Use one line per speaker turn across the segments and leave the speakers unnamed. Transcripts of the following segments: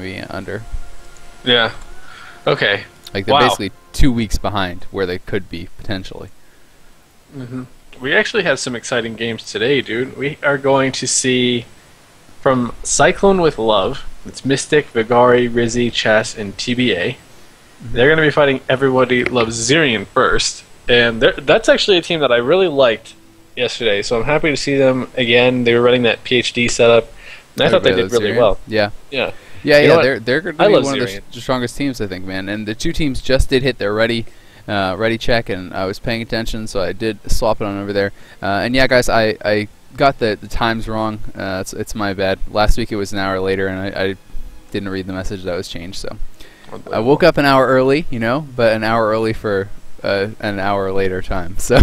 be under.
Yeah. Okay.
Like they're basically 2 weeks behind where they could be potentially.
We actually have some exciting games today, dude. We are going to see from Cyclone with Love. It's Mystic, Vigari, Rizzy, Chess, and TBA. They're going to be fighting Everybody Loves Zyrean first. And that's actually a team that I really liked yesterday, so I'm happy to see them again. They were running that PhD setup, and I thought they did really well.
Yeah.
Yeah.
They're going to be one
Zyrean.
of the strongest teams, I think, man. And the two teams just did hit their ready check, and I was paying attention, so I did swap it on over there. And yeah, guys, I got the times wrong. It's my bad. Last week it was an hour later, and I didn't read the message that was changed. So I woke up an hour early, but an hour early for an hour later time. So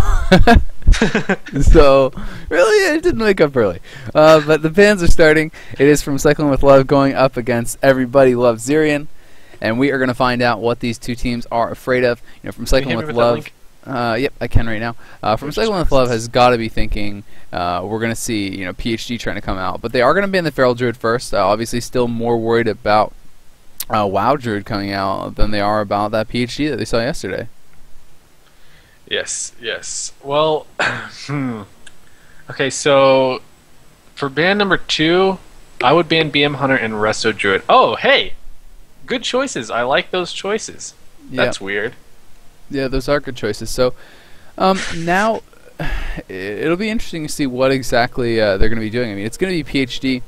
so really, I didn't wake up early. But the bands are starting. It is from Cyclone with Love going up against Everybody Loves Zyrean. And we are going to find out what these two teams are afraid of. From Cyclone with Love. Yep, I can right now. From Cyclone with Love has got to be thinking we're going to see PhD trying to come out. But they are going to be in the Feral Druid first. Obviously still more worried about WoW Druid coming out than they are about that PhD that they saw yesterday.
Yes. Well, okay, so for ban number 2, I would ban BM Hunter and Resto Druid. Oh, hey! Good choices. I like those choices. That's weird.
Yeah, those are good choices. So now it'll be interesting to see what exactly they're going to be doing. I mean, it's going to be PhD.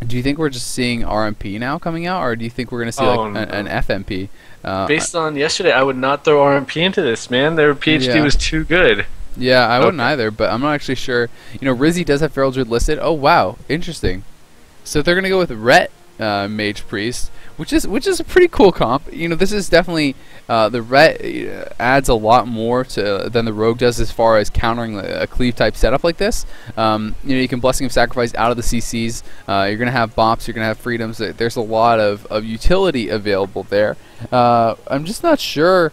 Do you think we're just seeing RMP now coming out, or do you think we're going to see an FMP?
Based on yesterday, I would not throw RMP into this, man. Their PhD was too good.
Yeah, I wouldn't either, but I'm not actually sure. Rizzy does have Feral Druid listed. Oh, wow. Interesting. So they're going to go with Ret Mage Priest, which is a pretty cool comp. This is definitely the Ret adds a lot more than the Rogue does as far as countering a cleave type setup like this. You can Blessing of Sacrifice out of the CCs. You're gonna have bops. You're gonna have freedoms. There's a lot of utility available there. I'm just not sure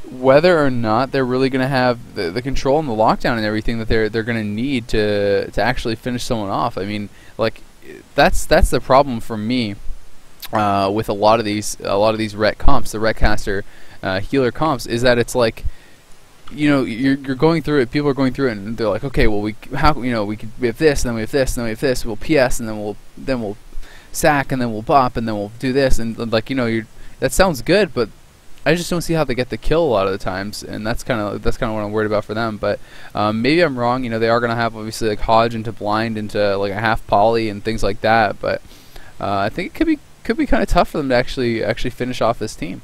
whether or not they're really gonna have the control and the lockdown and everything that they're gonna need to actually finish someone off. I mean, like that's the problem for me. With a lot of these Ret comps, the Retcaster healer comps, is that it's like, you're going through it. People are going through it, and they're like, okay, well, we have this, and then we have this, and then we have this. We'll PS, and then we'll sack, and then we'll bop, and then we'll do this, and like that sounds good, but I just don't see how they get the kill a lot of the times, and that's kind of what I'm worried about for them. But maybe I'm wrong. They are going to have obviously like Hodge into blind into like a half poly and things like that, but I think it could be kind of tough for them to actually finish off this team.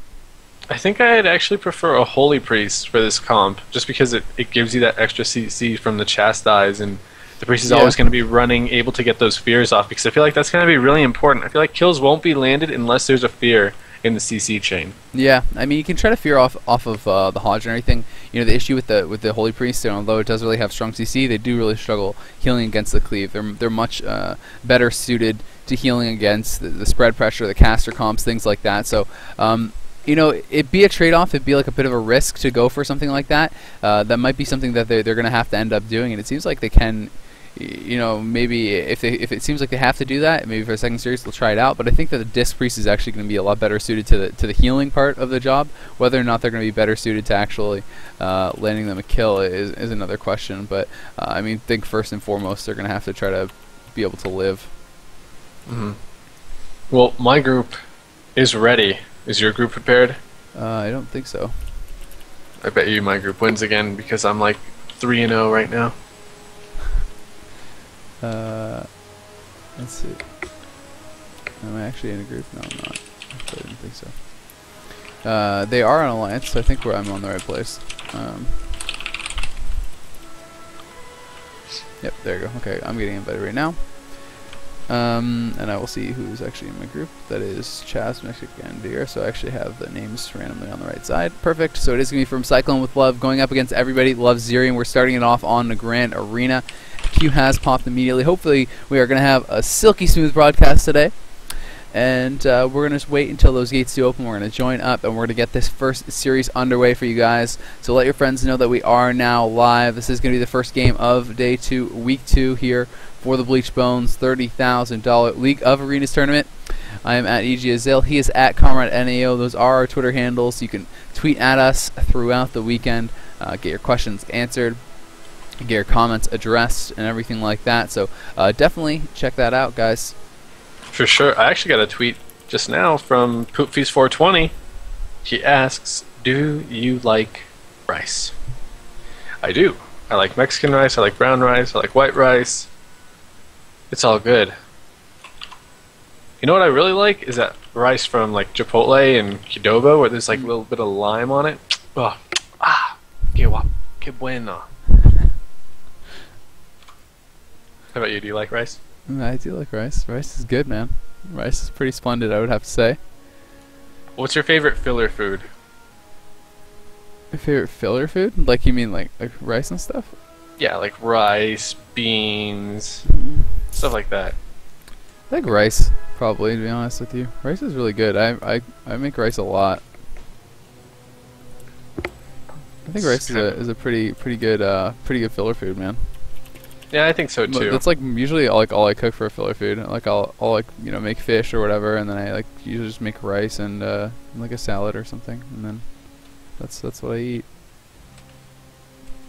I think I'd actually prefer a Holy Priest for this comp, just because it gives you that extra CC from the Chastise, and the Priest is always going to be able to get those fears off, because I feel like that's going to be really important. I feel like kills won't be landed unless there's a fear in the CC chain. Yeah,
I mean, you can try to fear off of the Hodge and everything. The issue with the Holy Priest, although it does really have strong CC, they do really struggle healing against the cleave. They're much better suited to healing against the spread pressure, the caster comps, things like that. So, it'd be a trade-off. It'd be like a bit of a risk to go for something like that. That might be something that they're going to have to end up doing, and it seems like they can. Maybe if it seems like they have to do that, maybe for a second series they'll try it out. But I think that the Disc Priest is actually going to be a lot better suited to the healing part of the job. Whether or not they're going to be better suited to actually landing them a kill is another question. But I mean, think first and foremost they're going to have to try to be able to live.
Well, my group is ready. Is your group prepared?
I don't think so.
I bet you my group wins again, because I'm like 3-0 right now.
Let's see. Am I actually in a group? No, I'm not. I didn't think so. They are an alliance, so I think I'm on the right place. Yep, there you go. Okay, I'm getting invited right now. And I will see who's actually in my group. That is Chas, Mexican, and Deer. So I actually have the names randomly on the right side. Perfect. So it is going to be from Cyclone with Love going up against Everybody Loves Zyrean. We're starting it off on the Grand Arena. Q has popped immediately. Hopefully we are going to have a silky smooth broadcast today. And we're going to wait until those gates do open. We're going to join up, and we're going to get this first series underway for you guys. So let your friends know that we are now live. This is going to be the first game of Day 2, Week 2 here for the Bleached Bones $30,000 League of Arenas tournament. I am at EG Azael. He is at Conrad NAO. Those are our Twitter handles. You can tweet at us throughout the weekend, get your questions answered, get your comments addressed, and everything like that. So definitely check that out, guys.
For sure. I actually got a tweet just now from PoopFeast420. He asks, do you like rice? I do. I like Mexican rice, I like brown rice, I like white rice. It's all good. You know what I really like is that rice from like Chipotle and Qdoba where there's like a little bit of lime on it. Oh, que bueno. How about you? Do you like rice?
I do like rice. Rice is good, man. Rice is pretty splendid, I would have to say.
What's your favorite filler food?
My favorite filler food? Like you mean like rice and stuff?
Yeah, like rice, beans, stuff like that.
I like rice, probably, to be honest with you. Rice is really good. I make rice a lot. I think rice is a pretty good filler food, man.
Yeah, I think so too.
That's like usually all I cook for a filler food. Like I'll like make fish or whatever, and then I like usually just make rice and like a salad or something, and then that's what I eat.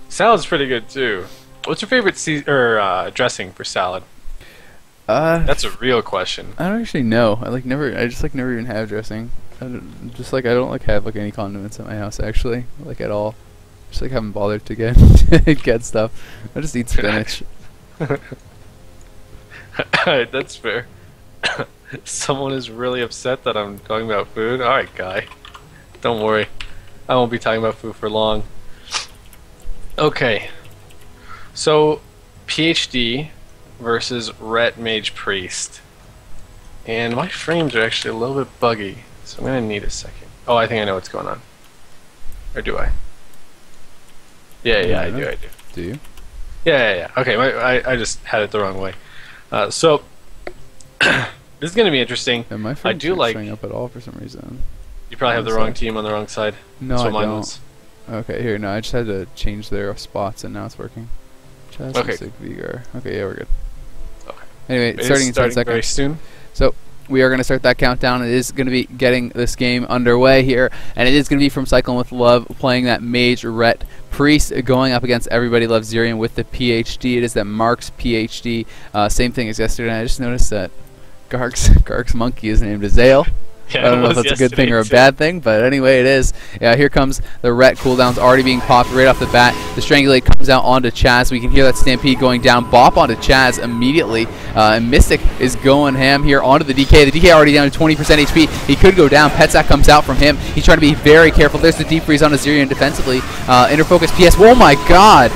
Salad's pretty good too. What's your favorite dressing for salad? That's a real question.
I don't actually know. I just never even have dressing. I don't have like any condiments at my house actually, like at all. Just like haven't bothered to get stuff. I just eat spinach.
Alright, that's fair. Someone is really upset that I'm talking about food. Alright, guy. Don't worry. I won't be talking about food for long. Okay. So, PhD versus Ret Mage Priest. And my frames are actually a little bit buggy, so I'm going to need a second. Oh, I think I know what's going on. Or do I? Yeah, I do.
Do you?
Yeah. Okay, I just had it the wrong way. So, this is going to be interesting.
Yeah, my frames aren't showing up at all for some reason.
You probably have the wrong team on the wrong side.
No, I don't. Okay, here, no, I just had to change their spots and now it's working.
Okay.
Okay, yeah, we're good.
Okay.
Anyway, starting in 10 seconds.
Very soon.
So, we are going to start that countdown. It is going to be getting this game underway here, and it is going to be from Cyclone with Love playing that Mage Ret Priest going up against Everybody Loves Zyrean with the PhD. It is that Mark's PhD. Same thing as yesterday. I just noticed that Gark's monkey is named Azael.
Yeah,
I don't know if that's a good thing or a bad thing, but anyway, it is. Yeah, here comes the Ret cooldowns already being popped right off the bat. The Strangulate comes out onto Chaz. We can hear that Stampede going down. Bop onto Chaz immediately. And Mystic is going ham here onto the DK. The DK already down to 20% HP. He could go down. Petsack comes out from him. He's trying to be very careful. There's the deep freeze on Zyrean defensively. Inner focus PS. Oh my god!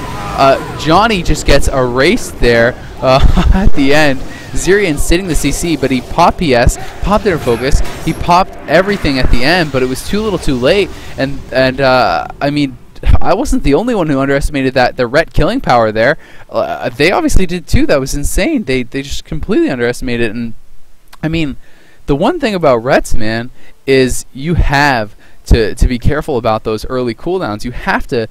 Johnny just gets erased there at the end. Zyrean sitting the CC, but he popped PS, popped inner focus, he popped everything at the end, but it was too little too late, and I mean, I wasn't the only one who underestimated the Ret killing power there. They obviously did too. That was insane. They just completely underestimated it, and I mean, the one thing about Rets, man, is you have to be careful about those early cooldowns. You have to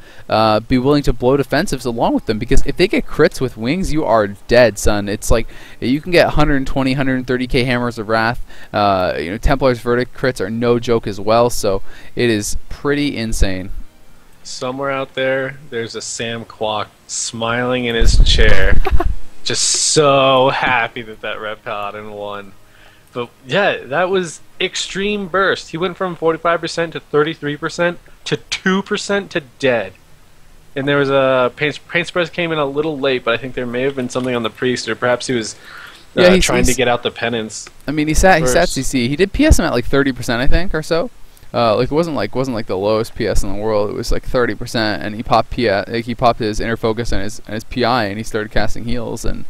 be willing to blow defensives along with them, because if they get crits with wings, you are dead, son. It's like you can get 120, 130k Hammers of Wrath. Templar's Verdict crits are no joke as well, so it is pretty insane.
Somewhere out there, there's a Sam Kwok smiling in his chair, just so happy that Red Paladin won. But yeah, that was extreme burst. He went from 45% to 33% to 2% to dead. And there was a paint spread came in a little late, but I think there may have been something on the priest, or perhaps he was trying to get out the penance.
I mean, he sat CC. He did PS him at like 30%, I think, or so. Like it wasn't like the lowest PS in the world. It was like 30%, and he popped he popped his inner focus and his PI, and he started casting heals, and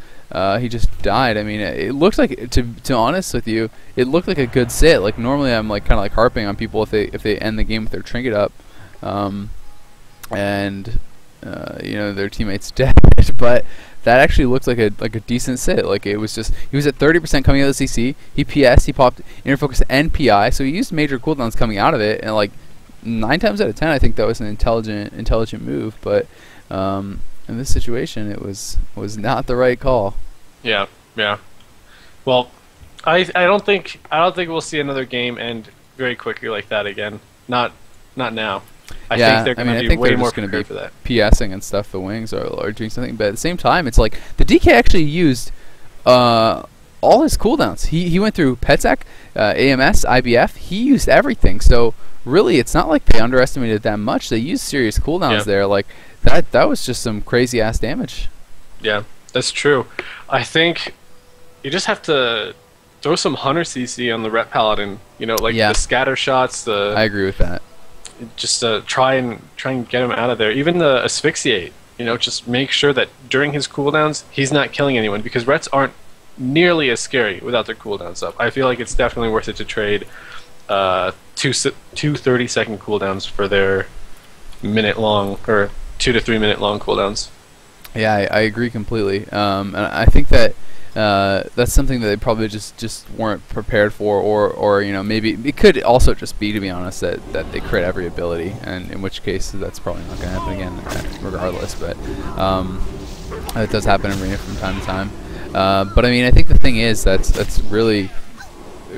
he just died. I mean, it looked like, to be honest with you, it looked like a good sit. Like normally, I'm like kind of like harping on people if they end the game with their trinket up, and their teammates dead. But that actually looked like a decent sit. Like it was just, he was at 30% coming out of the CC. He PS, he popped inner focus and PI, so he used major cooldowns coming out of it, and like 9 times out of 10, I think that was an intelligent move. But in this situation, it was not the right call.
Yeah. Well, I don't think we'll see another game end very quickly like that again. Not now. I think they're going to be way more prepared for that.
PSing and stuff. The wings are doing something, but at the same time, it's like the DK actually used all his cooldowns. He went through PETSEC, AMS, IBF. He used everything. So really, it's not like they underestimated that much. They used serious cooldowns there. Like that was just some crazy ass damage.
Yeah, that's true. I think you just have to throw some Hunter CC on the Ret Paladin. You know, like the scatter shots.
I agree with that.
Just try and get him out of there. Even the asphyxiate. You know, just make sure that during his cooldowns he's not killing anyone, because Rets aren't nearly as scary without their cooldowns up. I feel like it's definitely worth it to trade two 30-second cooldowns for their minute-long or 2 to 3 minute long cooldowns.
Yeah, I agree completely. And I think that that's something that they probably just weren't prepared for, or you know, maybe it could also just be, to be honest, that they crit every ability, and in which case that's probably not going to happen again regardless. But it does happen in Arena from time to time. But I mean, I think the thing is that's really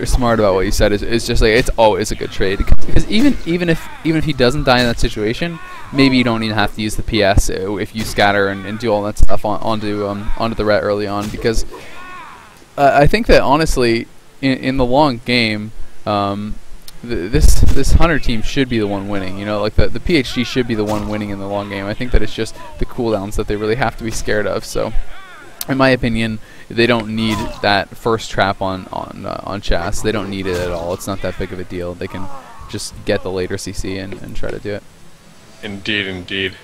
smart about what you said is just like it's always a good trade, because even if he doesn't die in that situation, maybe you don't even have to use the PS if you scatter and do all that stuff onto the Ret early on, because I think that honestly in the long game this Hunter team should be the one winning. You know, like the PhD should be the one winning in the long game. I think that it's just the cooldowns that they really have to be scared of. So in my opinion, they don't need that first trap on Chas. They don't need it at all. It's not that big of a deal. They can just get the later CC and try to do it.
Indeed, indeed.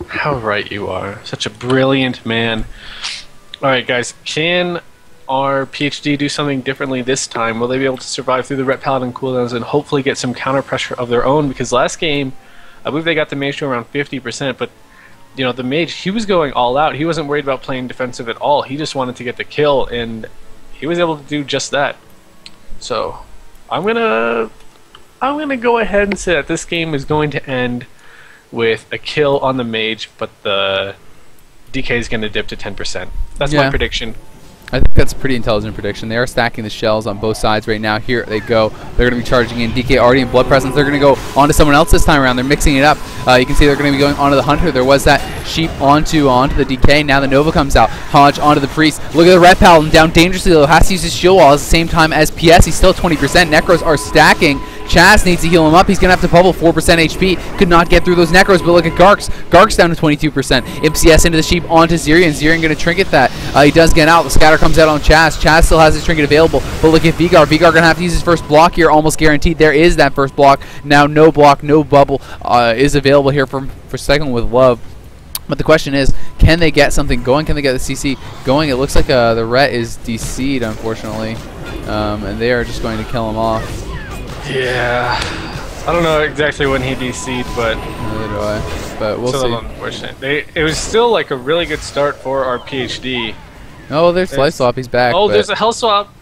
How right you are. Such a brilliant man. Alright guys, can our PhD do something differently this time? Will they be able to survive through the Ret Paladin cooldowns and hopefully get some counter pressure of their own? Because last game, I believe they got the mage to around 50%, but you know, the mage, he was going all out. He wasn't worried about playing defensive at all. He just wanted to get the kill, and he was able to do just that. So, I'm gonna go ahead and say that this game is going to end with a kill on the mage, but the DK is going to dip to 10%. That's my prediction.
I think that's a pretty intelligent prediction. They are stacking the shells on both sides right now. Here they go. They're going to be charging in. DK already in Blood Presence. They're going to go onto someone else this time around. They're mixing it up. You can see they're going to be going onto the Hunter. There was that Sheep onto the DK. Now the Nova comes out. Hodge onto the Priest. Look at the Ret Paladin down dangerously, though. Has to use his shield wall at the same time as PS. He's still at 20%. Necros are stacking. Chas needs to heal him up. He's going to have to bubble 4% HP. Could not get through those Necros, but look at Garks. Garks down to 22%. MCS into the Sheep onto Zyrean. Zyrean going to trinket that. He does get out. The scatter comes out on Chas. Chas still has his trinket available, but look at Vigar. Vigar going to have to use his first block here, almost guaranteed. There is that first block. Now no block, no bubble is available here for Cyclone with Love. But the question is, can they get something going? Can they get the CC going? It looks like the Ret is DC'd, unfortunately, and they are just going to kill him off.
Yeah, I don't know exactly when he DC'd, but
neither do I. But we'll see.
Unfortunate. It was still like a really good start for our PhD.
Oh, there's Life Swap. He's back.
Oh, there's a Hell Swap.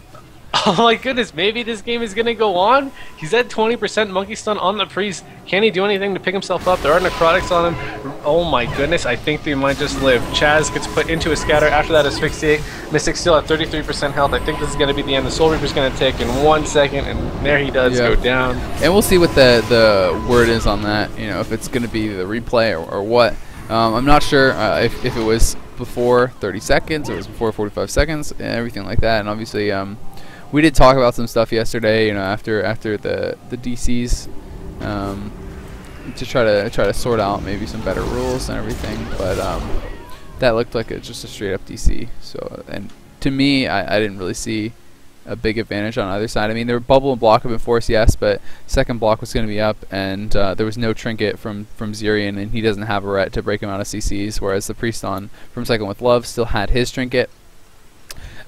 Oh my goodness, maybe this game is going to go on. He's at 20% Monkey Stun on the Priest. Can he do anything to pick himself up? There are necrotics on him. Oh my goodness, I think they might just live. Chas gets put into a scatter. After that, asphyxiate. Mystic still at 33% health. I think this is going to be the end. The Soul Reaper's going to take in 1 second, and there he does go down. And
we'll see what the word is on that, you know, if it's going to be the replay or what. I'm not sure if it was before 30 seconds, or it was before 45 seconds, and everything like that. And obviously, we did talk about some stuff yesterday, you know, after the DCs, to try to sort out maybe some better rules and everything. But that looked like it's just a straight up DC. So, and to me, I didn't really see a big advantage on either side. I mean, there were bubble and block up in force, yes, but second block was going to be up, and there was no trinket from Zyrean, and he doesn't have a Ret to break him out of CCs, whereas the Priest from Cyclone with Love still had his trinket,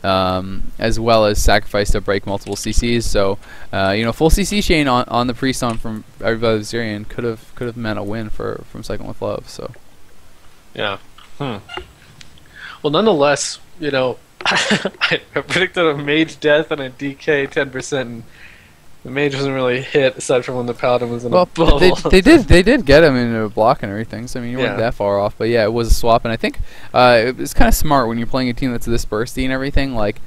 as well as sacrifice to break multiple CCs. So you know, full CC chain on the Priest from everybody with Zyrean could have meant a win from Cyclone with Love. So
yeah. Well, nonetheless, you know, I predicted a mage death and a DK 10%, and the mage wasn't really hit aside from when the Paladin was in a bubble.
They did get him into a block and everything, so I mean, you weren't that far off. But yeah, it was a swap, and I think it was kind of smart when you're playing a team that's this bursty and everything, like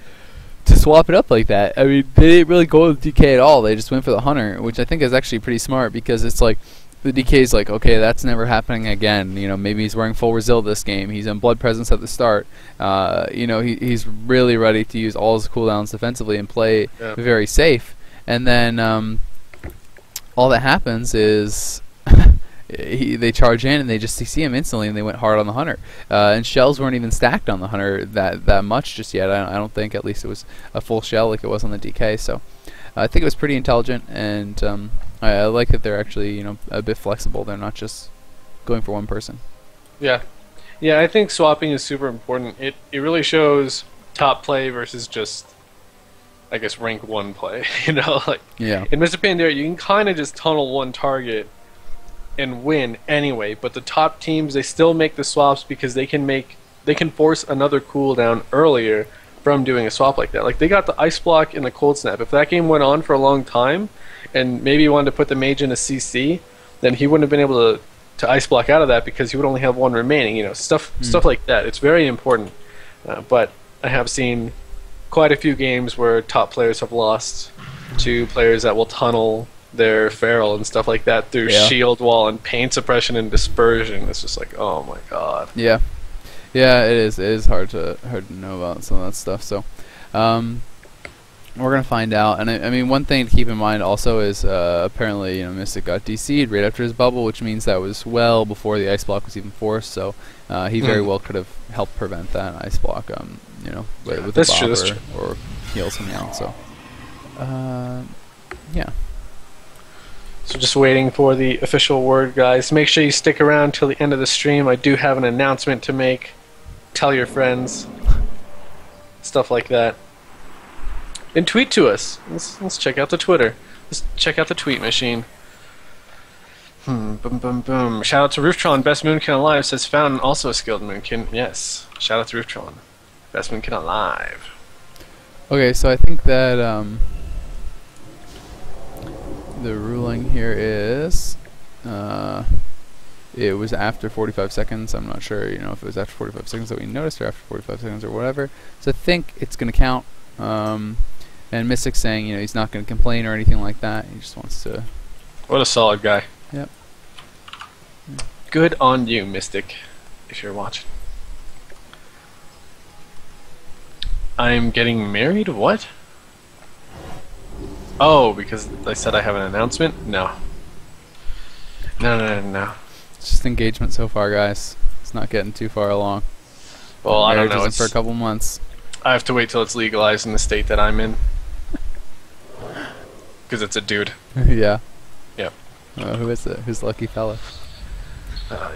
to swap it up like that. I mean, they didn't really go with DK at all. They just went for the Hunter, which I think is actually pretty smart because it's like the DK's like, okay, that's never happening again. You know, maybe he's wearing full Resil this game. He's in Blood Presence at the start. You know, he's really ready to use all his cooldowns defensively and play very safe. And then all that happens is they charge in and they just CC him instantly, and they went hard on the Hunter. And shells weren't even stacked on the Hunter that much just yet. I don't think, at least it was a full shell like it was on the DK. So I think it was pretty intelligent, and I like that they're actually, you know, a bit flexible. They're not just going for one person.
Yeah. Yeah, I think swapping is super important. It really shows top play versus just, I guess, rank 1 play. You know, like in Mr. Pandora, you can kind of just tunnel one target and win anyway, but the top teams, they still make the swaps because they can force another cooldown earlier from doing a swap like that. Like, they got the Ice Block and the Cold Snap. If that game went on for a long time and maybe he wanted to put the mage in a CC, then he wouldn't have been able to Ice Block out of that because he would only have one remaining. You know, stuff like that. It's very important. But I have seen quite a few games where top players have lost to players that will tunnel their feral and stuff like that through shield wall and pain suppression and dispersion. It's just like, oh my god.
Yeah, it is. It is hard to know about some of that stuff. So we're gonna find out. And I mean, one thing to keep in mind also is apparently, you know, Mystic got DC'd right after his bubble, which means that was well before the ice block was even forced. So he very well could have helped prevent that ice block. You know, with the bob or heal something else. So yeah.
So just waiting for the official word, guys. Make sure you stick around till the end of the stream. I do have an announcement to make. Tell your friends. Stuff like that. And tweet to us. Let's check out the Twitter. Let's check out the tweet machine. Boom, boom, boom. Shout out to Rooftron. Best Moonkin alive. Says found, also a skilled Moonkin. Yes. Shout out to Rooftron. Best Moonkin alive.
Okay, so I think that the ruling here is it was after 45 seconds. I'm not sure, you know, if it was after 45 seconds that we noticed or after 45 seconds or whatever. So I think it's going to count. And Mystic's saying, you know, he's not going to complain or anything like that. He just wants to...
What a solid guy.
Yep.
Good on you, Mystic, if you're watching. I'm getting married? What? Oh, because I said I have an announcement? No. No.
It's just engagement so far, guys. It's not getting too far along.
Well, I don't know.
It's for a couple months.
I have to wait till it's legalized in the state that I'm in. Because it's a dude.
Yeah.
Yep.
Who is it? Who's the lucky fella?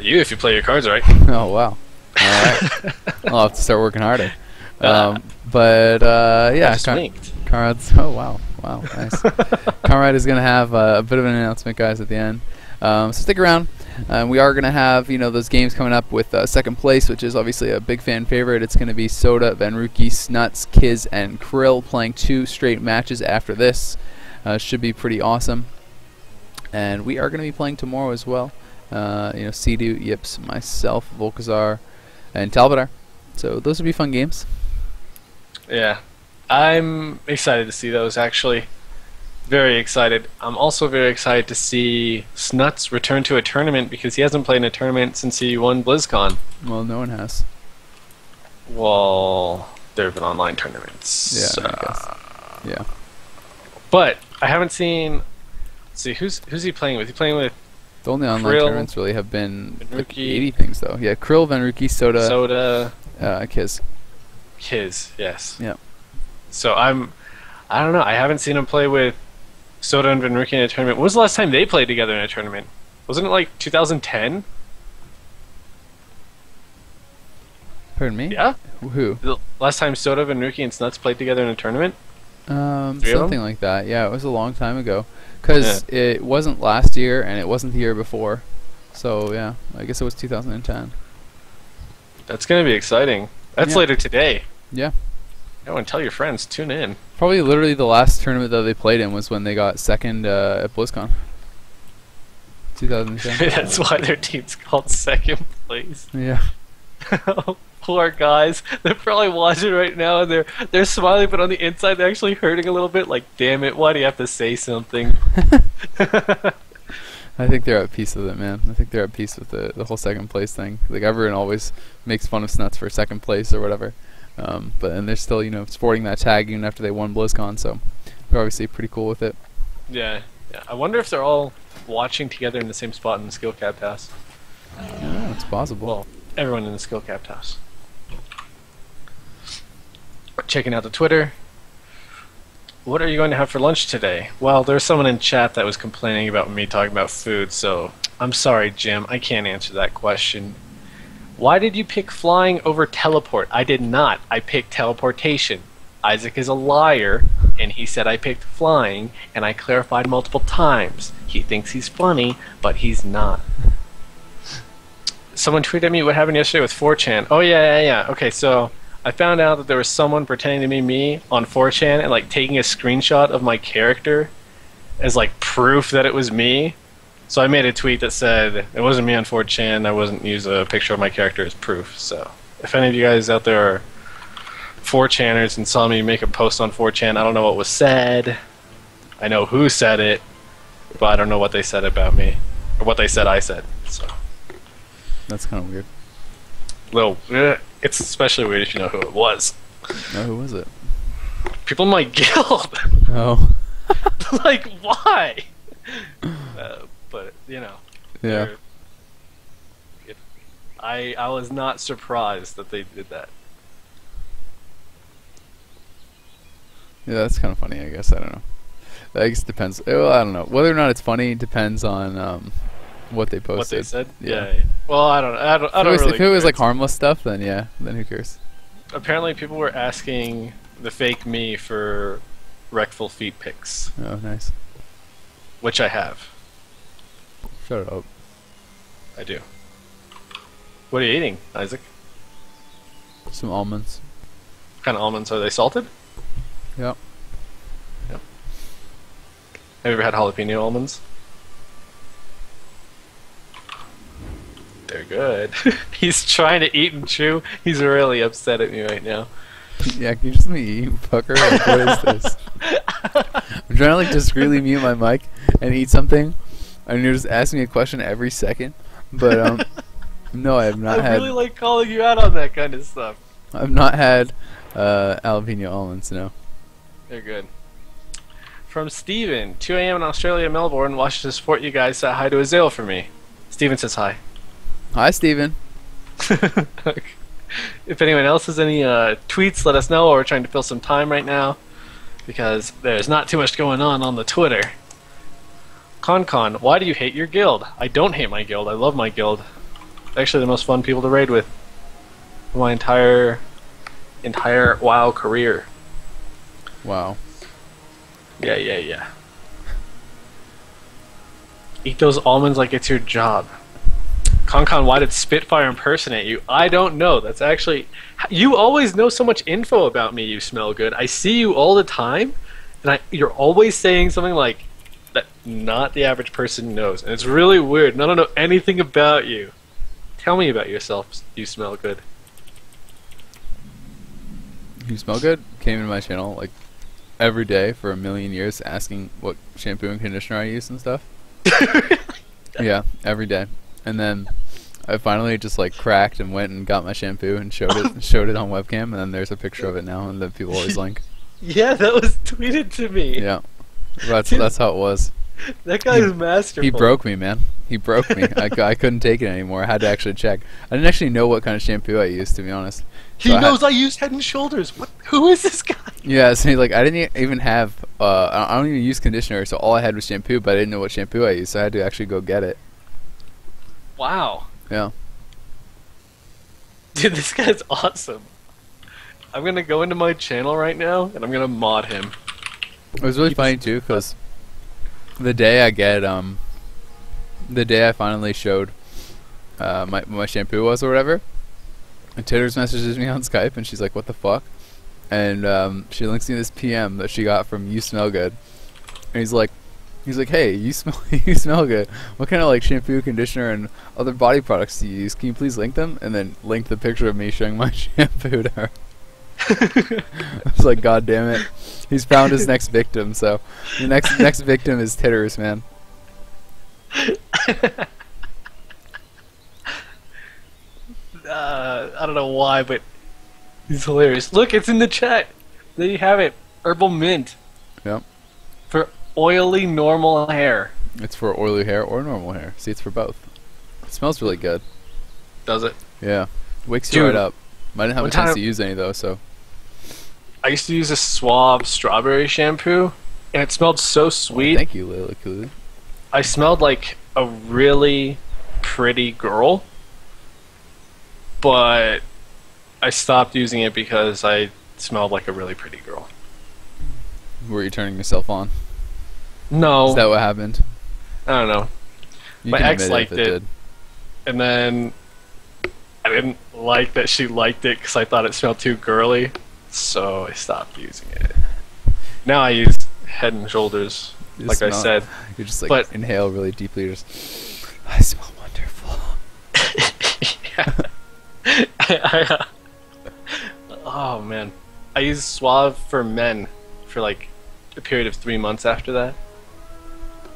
You, if you play your cards right.
Oh, wow. Alright. I'll have to start working harder. Yeah, Conrad's... Oh, wow. Wow, nice. Conrad is going to have a bit of an announcement, guys, at the end. So stick around. We are going to have, you know, those games coming up with second place, which is obviously a big fan favorite. It's going to be Soda, Vanruki, Snuts, Kiz, and Krill playing 2 straight matches after this. Should be pretty awesome. And we are going to be playing tomorrow as well. You know, Sea-Doo, Yips, myself, Volkazar, and Talbadar. So those would be fun games.
Yeah. I'm excited to see those, actually. Very excited. I'm also very excited to see Snuts return to a tournament because he hasn't played in a tournament since he won BlizzCon.
Well, no one has.
Well, there have been online tournaments.
Yeah, I guess. Yeah.
But I haven't seen... Let's see, who's he playing with? He's playing with...
The only online
Krill,
tournaments really have been like
80
80 things, though. Yeah, Krill, Vanruki,
Soda...
Kiz.
Kiz, yes.
Yep.
So I don't know, I haven't seen him play with Soda and Vanruki in a tournament. When was the last time they played together in a tournament? Wasn't it like 2010?
Pardon me?
Yeah?
Who?
The last time Soda, Vanruki, and Snuts played together in a tournament?
Something like that. Yeah, it was a long time ago. Because it wasn't last year, and it wasn't the year before. So, yeah, I guess it was 2010.
That's going to be exciting. That's later today.
Yeah.
Oh, and tell your friends, tune in.
Probably literally the last tournament that they played in was when they got second at BlizzCon. 2010.
That's why their team's called second place.
Yeah.
poor guys. They're probably watching right now and they're smiling, but on the inside they're actually hurting a little bit. Like, damn it, why do you have to say something?
I think they're at peace with it, man. I think they're at peace with the whole second place thing. Like, everyone always makes fun of Snuts for second place or whatever. But and they're still, sporting that tag even after they won BlizzCon, so they're obviously pretty cool with it.
Yeah. I wonder if they're all watching together in the same spot in the skill capped house.
Yeah, it's possible.
Well, everyone in the skill capped house. Checking out the Twitter. What are you going to have for lunch today? Well, there's someone in chat that was complaining about me talking about food, so I'm sorry, Jim. I can't answer that question. Why did you pick flying over teleport? I did not. I picked teleportation. Isaac is a liar, and he said I picked flying, and I clarified multiple times. He thinks he's funny, but he's not. Someone tweeted me what happened yesterday with 4chan. Oh, yeah. Okay, so I found out that there was someone pretending to be me on 4chan and like taking a screenshot of my character as like proof that it was me. So I made a tweet that said it wasn't me on 4chan. I wasn't use a picture of my character as proof. So if any of you guys out there are 4chaners and saw me make a post on 4chan, I don't know what was said. I know who said it, but I don't know what they said about me or what they said I said. So
that's kind of weird.
It's especially weird if you know who it was.
No, who was it?
People in my guild.
Oh.
Like, why? But
Yeah.
I was not surprised that they did that.
Yeah, that's kind of funny. I guess I don't know. I guess it depends. Well, I don't know whether or not it's funny. Depends on what they posted.
What they said?
Yeah.
Well, I don't really.
If it was like harmless stuff, then yeah. Then who cares?
Apparently, people were asking the fake me for Wreckful Feet pics.
Oh, nice.
Which I have.
Shut it up.
I do. What are you eating, Isaac?
Some almonds.
What kind of almonds are they? Salted?
Yep.
Have you ever had jalapeno almonds? They're good. He's trying to eat and chew. He's really upset at me right now.
Yeah, can you just let me eat, fucker? Like, what is this? I'm trying to like discreetly mute my mic and eat something, and you're just asking me a question every second. But no, I have not had.
I really like calling you out on that kind of stuff.
I've not had jalapeno almonds. No.
They're good. From Steven, 2 a.m. in Australia, Melbourne. Watching to support you guys. Say hi to Azael for me. Steven says hi.
Hi, Steven.
If anyone else has any tweets, let us know. We're trying to fill some time right now because there's not too much going on the Twitter. Con, why do you hate your guild? I don't hate my guild. I love my guild. Actually, the most fun people to raid with my entire WoW career.
Wow.
Yeah. Eat those almonds like it's your job. Con, why did Spitfire impersonate you? I don't know. That's actually... You always know so much info about me, you smell good. I see you all the time, and you're always saying something like that not the average person knows. And it's really weird, and I don't know anything about you. Tell me about yourself, you smell good.
You smell good? Came into my channel like every day for a million years asking what shampoo and conditioner I use and stuff. Yeah, every day. And then I finally just like cracked and went and got my shampoo and showed it on webcam, and then there's a picture of it now, and then people always link.
Yeah, that was tweeted to me.
Yeah, that's how it was.
That guy's masterful.
He broke me, man. He broke me. I couldn't take it anymore. I had to actually check. I didn't actually know what kind of shampoo I used, to be honest.
He knows I use Head and Shoulders. What? Who is this guy?
Yeah, so like I didn't even have. I don't even use conditioner, so all I had was shampoo, but I didn't know what shampoo I used, so I had to actually go get it.
Wow.
Yeah.
Dude, this guy's awesome. I'm gonna go into my channel right now, and I'm gonna mod him.
It was really funny too, because the day I finally showed my shampoo was or whatever, and Titters messages me on Skype, and she's like, "What the fuck?" And she links me this PM that she got from You Smell Good, and he's like, He's like, hey, you smell you smell good. What kind of like shampoo, conditioner, and other body products do you use? Can you please link them? And then link the picture of me showing my shampoo to her. I was like, God damn it. He's found his next victim, so the next victim is titters, man.
I don't know why, but he's hilarious. Look, it's in the chat. There you have it. Herbal mint.
Yep.
For oily, normal hair.
It's for oily hair or normal hair. See, it's for both. It smells really good.
Does it?
Yeah. Wakes you right up. I didn't have a chance
time
to use any though, so.
I used to use a Suave strawberry shampoo, and it smelled so sweet.
Oh, thank you, Lily Cooley.
I smelled like a really pretty girl, but I stopped using it because I smelled like a really pretty girl.
Were you turning yourself on?
No.
Is that what happened?
I don't know.
You
My
can
ex
admit
liked
if
it,
did.
and then I didn't like that she liked it because I thought it smelled too girly, so I stopped using it. Now I use Head and Shoulders,
You
like I
smell-
said.
You just like
but-
inhale really deeply. Just, I smell wonderful.
Oh man, I used Suave for men for like a period of 3 months after that.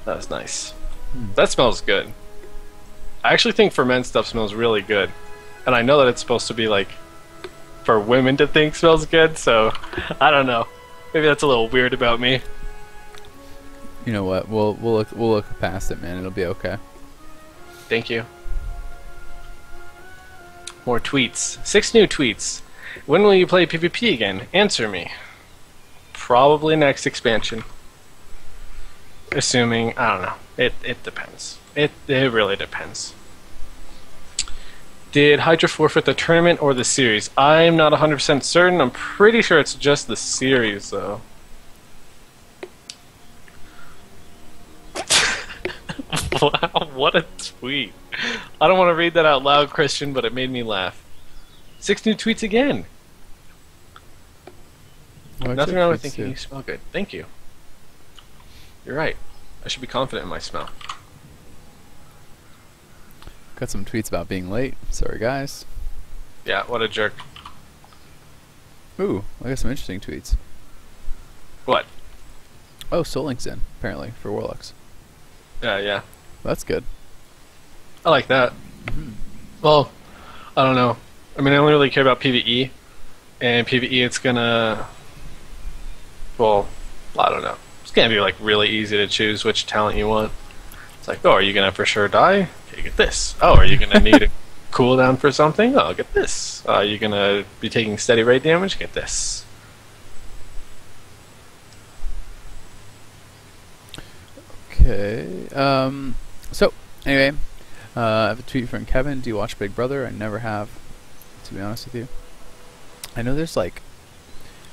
That was nice. That smells good. I actually think for men stuff smells really good, and I know that it's supposed to be like for women to think smells good. So I don't know. Maybe that's a little weird about me.
You know what? We'll look past it, man. It'll be okay.
Thank you. More tweets. 6 new tweets. When will you play PvP again? Answer me. Probably next expansion. Assuming, I don't know. It depends. It really depends. Did Hydra forfeit the tournament or the series? I'm not 100% certain. I'm pretty sure it's just the series, though. Wow, what a tweet. I don't want to read that out loud, Christian, but it made me laugh. 6 new tweets again. Nothing wrong with thinking you smell good. Thank you. You're right. I should be confident in my smell.
Got some tweets about being late. Sorry, guys.
Yeah, what a jerk.
Ooh, I got some interesting tweets.
What?
Oh, Soul Link's in, apparently, for Warlocks.
Yeah.
That's good.
I like that. Well, I don't know. I mean, I only really care about PvE. And PvE, it's gonna... Well, I don't know. It's gonna be, like, really easy to choose which talent you want. It's like, oh, are you gonna for sure die? Okay, get this. Oh, are you gonna need a cooldown for something? Oh, get this. Are you gonna be taking steady rate damage? Get this.
Okay. So, anyway, I have a tweet from Kevin. Do you watch Big Brother? I never have, to be honest with you. I know there's like,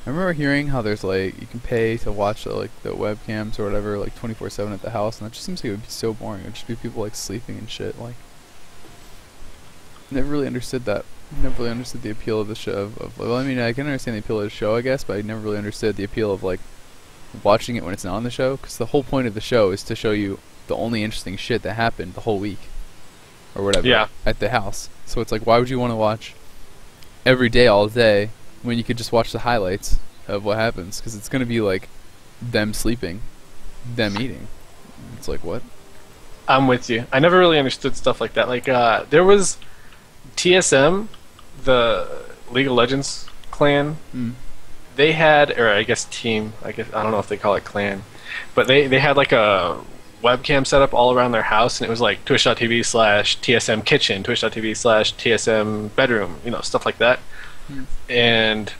I remember hearing how there's like, you can pay to watch the webcams or whatever, like 24/7 at the house, and that just seems like it would be so boring. It would just be people like sleeping and shit. Like, never really understood that. Never really understood the appeal of the show. Well, I mean, I can understand the appeal of the show, I guess, but I never really understood the appeal of like watching it when it's not on the show, because the whole point of the show is to show you the only interesting shit that happened the whole week or whatever at the house. So it's like, why would you want to watch every day all day when you could just watch the highlights of what happens? Because it's going to be like them sleeping, them eating. It's like, what?
I'm with you. I never really understood stuff like that. Like, there was TSM, the League of Legends clan. They had, or I guess team, I don't know if they call it clan, but they had like a webcam set up all around their house, and it was like twitch.tv/TSM kitchen, twitch.tv/TSM bedroom, you know, stuff like that. And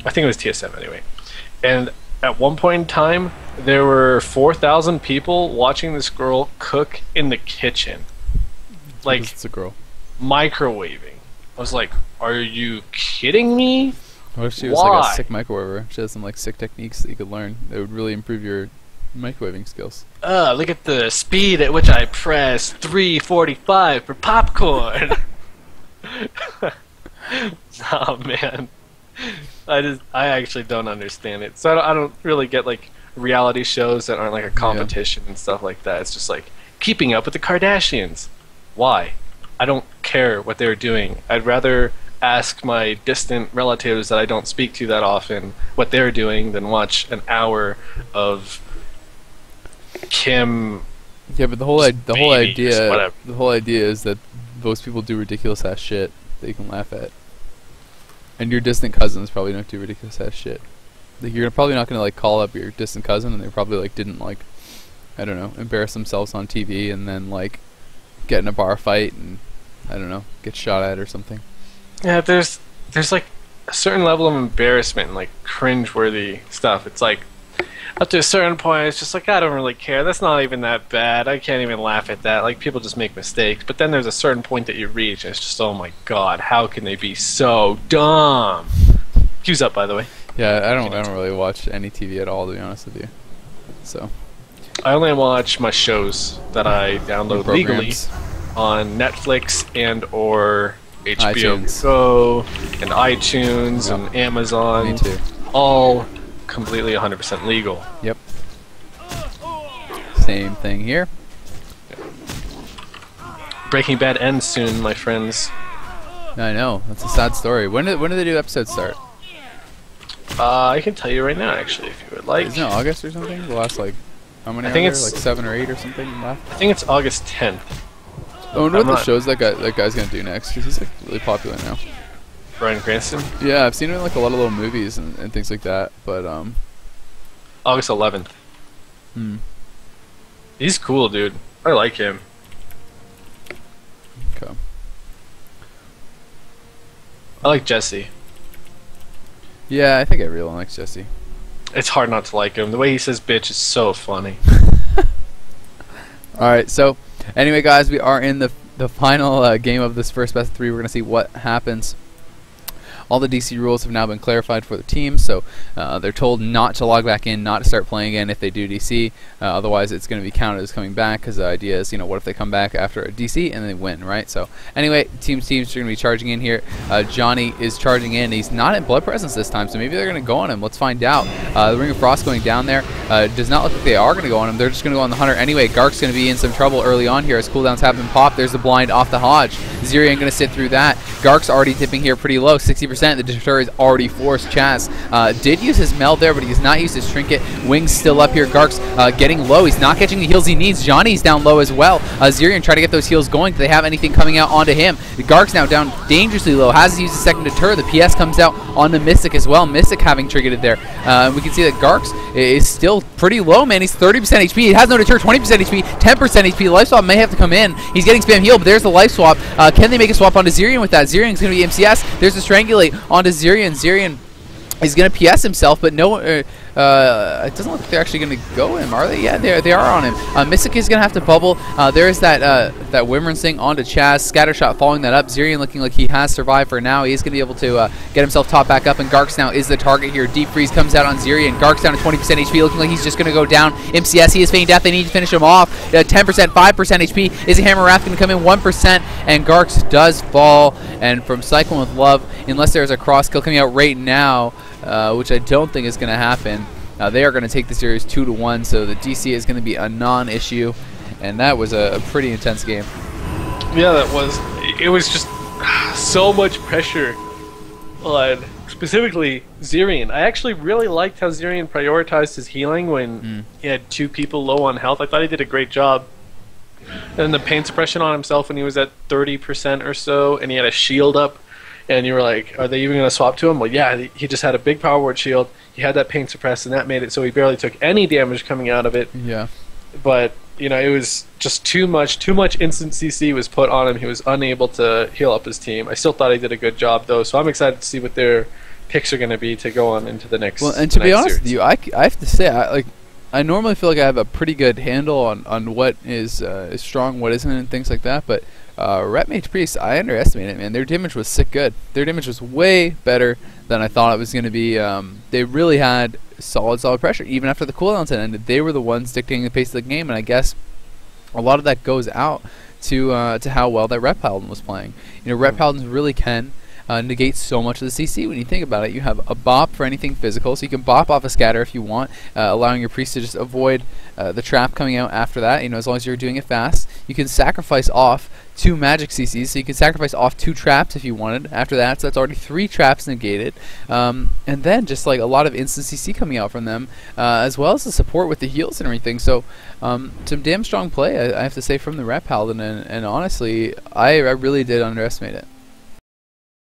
I think it was TSM anyway. And at one point in time, there were 4,000 people watching this girl cook in the kitchen. Like,
it's a girl.
Microwaving. I was like, are you kidding me?
What if she was like a sick microwaver? She has some like sick techniques that you could learn that would really improve your microwaving skills.
Look at the speed at which I press 345 for popcorn. Oh man, I actually don't understand it. So I don't really get like reality shows that aren't like a competition and stuff like that. It's just like keeping up with the Kardashians. Why? I don't care what they're doing. I'd rather ask my distant relatives that I don't speak to that often what they're doing than watch an hour of Kim.
Yeah, but the whole idea is that most people do ridiculous ass shit that you can laugh at, and your distant cousins probably don't do ridiculous ass shit. Like, you're probably not gonna like call up your distant cousin, and they probably like didn't like, I don't know, embarrass themselves on TV and then like get in a bar fight and I don't know, get shot at or something.
Yeah, there's like a certain level of embarrassment and like cringeworthy stuff. It's like up to a certain point, it's just like, I don't really care. That's not even that bad. I can't even laugh at that. Like, people just make mistakes. But then there's a certain point that you reach, and it's just, oh my god, how can they be so dumb? Cue's up, by the way.
Yeah, I don't really watch any TV at all, to be honest with you. So
I only watch my shows that I download legally on Netflix and or HBO Go and iTunes and Amazon.
Me too.
All completely 100% legal.
Yep. Same thing here.
Breaking Bad ends soon, my friends.
I know. That's a sad story. When do they do episodes start?
I can tell you right now, actually, if you would like.
Isn't it August or something? The last, like, how many
I think it's
like 7 or 8 or something left?
I think it's August 10th.
I wonder what the shows that guy's gonna do next, because he's like really popular now.
Bryan Cranston?
Yeah, I've seen him in like a lot of little movies and things like that, but
August 11th. He's cool, dude. I like him.
Okay.
I like Jesse.
Yeah, I think everyone likes Jesse.
It's hard not to like him. The way he says bitch is so funny.
Alright, so anyway, guys, we are in the final game of this first best of 3. We're going to see what happens. All the DC rules have now been clarified for the team, so they're told not to log back in, not to start playing again if they do DC. Otherwise, it's going to be counted as coming back, because the idea is, you know, what if they come back after a DC and they win, right? So anyway, teams are going to be charging in here. Johnny is charging in. He's not at Blood Presence this time, so maybe they're going to go on him. Let's find out. The Ring of Frost going down there. Does not look like they are going to go on him. They're just going to go on the Hunter anyway. Gark's going to be in some trouble early on here as cooldowns have been popped. There's the blind off the Hodge. Zyrean going to sit through that. Gark's already tipping here pretty low, 60%. The Deter is already forced. Chaz did use his meld there, but he has not used his trinket. Wings still up here. Gark's getting low. He's not catching the heals he needs. Johnny's down low as well. Zyrean try to get those heals going. Do they have anything coming out onto him? Gark's now down dangerously low. Has used a second deter. The PS comes out onto Mystic as well. Mystic having triggered it there. We can see that Gark's is still pretty low, man. He's 30% HP. He has no deter. 20% HP. 10% HP. The life swap may have to come in. He's getting spam heal, but there's the life swap. Can they make a swap onto Zyrean with that? Zyrean's going to be MCS. There's the strangulate onto Zyrean. Zyrean is going to PS himself, but no, it doesn't look like they're actually going to go him, are they? Yeah, they are on him. Mystic is going to have to bubble. There's that Wyvern Sing onto Chaz. Scattershot following that up. Zyrean looking like he has survived for now. He's going to be able to get himself top back up, and Gark's now is the target here. Deep Freeze comes out on Zyrean. Gark's down to 20% HP, looking like he's just going to go down. MCS, he is feigning death. They need to finish him off. 10%, 5% HP. Is a Hammer Wrath going to come in? 1%, and Gark's does fall. And from Cyclone with Love, unless there's a cross kill coming out right now, which I don't think is going to happen, they are going to take the series 2-1, so the DC is going to be a non-issue, and that was a pretty intense game.
Yeah, that was. It was just so much pressure on specifically Zyrean. I actually really liked how Zyrean prioritized his healing when he had 2 people low on health. I thought he did a great job. And the pain suppression on himself when he was at 30% or so, and he had a shield up, and you were like, are they even going to swap to him? Well, yeah, he just had a big power word shield. He had that pain suppress, and that made it so he barely took any damage coming out of it.
Yeah.
But, you know, it was just too much instant CC was put on him. He was unable to heal up his team. I still thought he did a good job, though, so I'm excited to see what their picks are going to be to go on into the next.
Well, and to be honest with you, I have to say, I normally feel like I have a pretty good handle on what is strong, what isn't, and things like that. But Ret Mage Priest, I underestimated it, man. Their damage was sick good. Their damage was way better than I thought it was going to be. They really had solid pressure. Even after the cooldowns had ended, they were the ones dictating the pace of the game. And I guess a lot of that goes out to how well that Ret Paladin was playing. You know, Ret Paladins really can negates so much of the CC. When you think about it, you have a bop for anything physical, so you can bop off a scatter if you want, allowing your priest to just avoid the trap coming out after that, as long as you're doing it fast. You can sacrifice off 2 magic CCs, so you can sacrifice off 2 traps if you wanted after that, so that's already 3 traps negated. And then just like a lot of instant CC coming out from them, as well as the support with the heals and everything. So some damn strong play, I have to say, from the Ret Paladin, and honestly, I really did underestimate it.